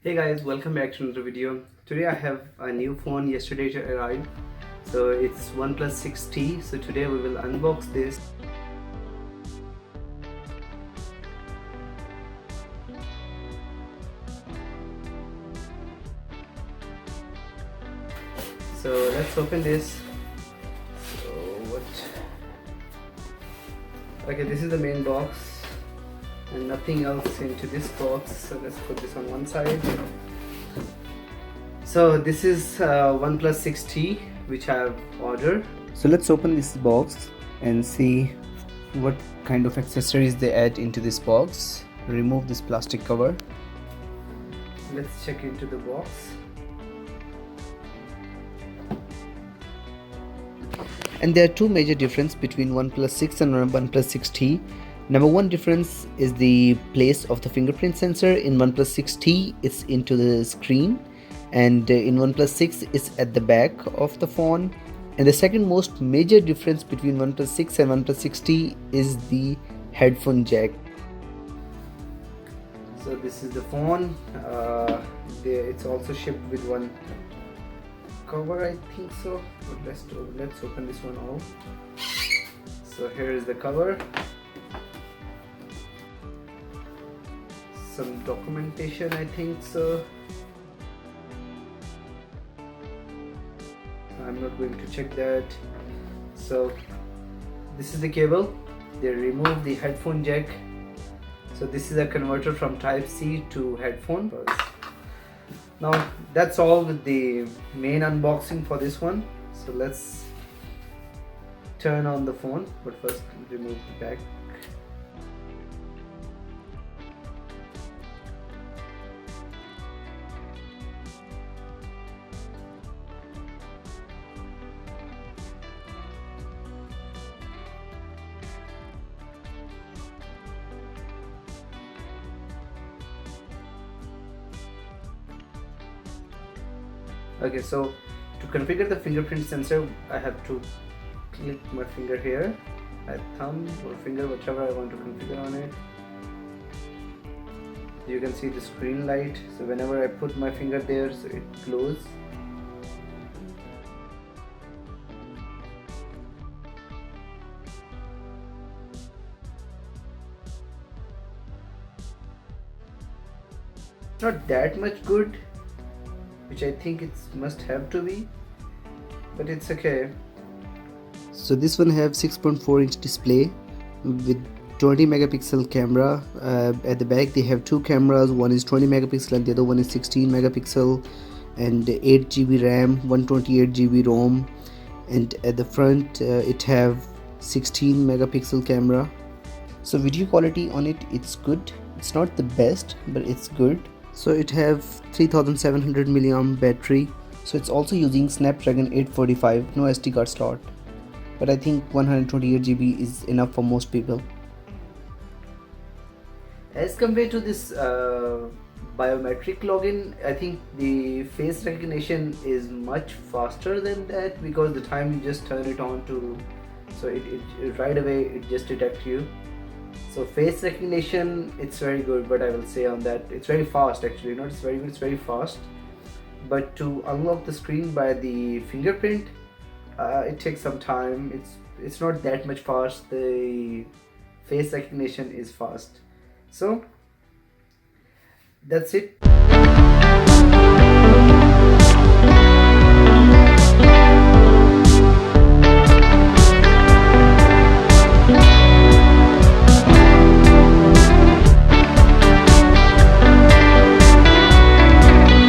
Hey guys, welcome back to another video. Today I have a new phone yesterday to arrive. So it's OnePlus 6T. So today we will unbox this. So let's open this. So okay, this is the main box and nothing else into this box. So let's put this on one side. So this is OnePlus 6T which I have ordered. So let's open this box and see what kind of accessories they add into this box. Remove this plastic cover. Let's check into the box. And there are two major differences between OnePlus 6 and OnePlus 6T. Number one difference is the place of the fingerprint sensor. In OnePlus 6T, it's into the screen, and in OnePlus 6, it's at the back of the phone. And the second most major difference between OnePlus 6 and OnePlus 6T is the headphone jack. So this is the phone. It's also shipped with one cover, I think so. But let's open this one out. So here is the cover. Some documentation, I think so. I'm not going to check that. So this is the cable. They removed the headphone jack. So this is a converter from Type C to headphone. Now that's all with the main unboxing for this one. So let's turn on the phone, but first remove the back. Okay, so to configure the fingerprint sensor, I have to click my finger here, my thumb or finger, whichever I want to configure on it. You can see the screen light, so whenever I put my finger there, so it glows. Not that much good, which I think it must have to be, but it's okay. So this one have 6.4-inch display with 20 megapixel camera. At the back they have two cameras, one is 20 megapixel and the other one is 16 megapixel, and 8 GB RAM, 128 GB ROM, and at the front it have 16 megapixel camera. So video quality on it, it's good. It's not the best, but it's good. So it have 3700 milliamp battery. So it's also using Snapdragon 845, no SD card slot. But I think 128 GB is enough for most people. As compared to this biometric login, I think the face recognition is much faster than that, because the time you just turn it on to, so it right away it just detects you. So face recognition, it's very good, but I will say on that it's very fast actually. Not it's very good, it's very fast. But to unlock the screen by the fingerprint, it takes some time. It's not that much fast. The face recognition is fast. So that's it.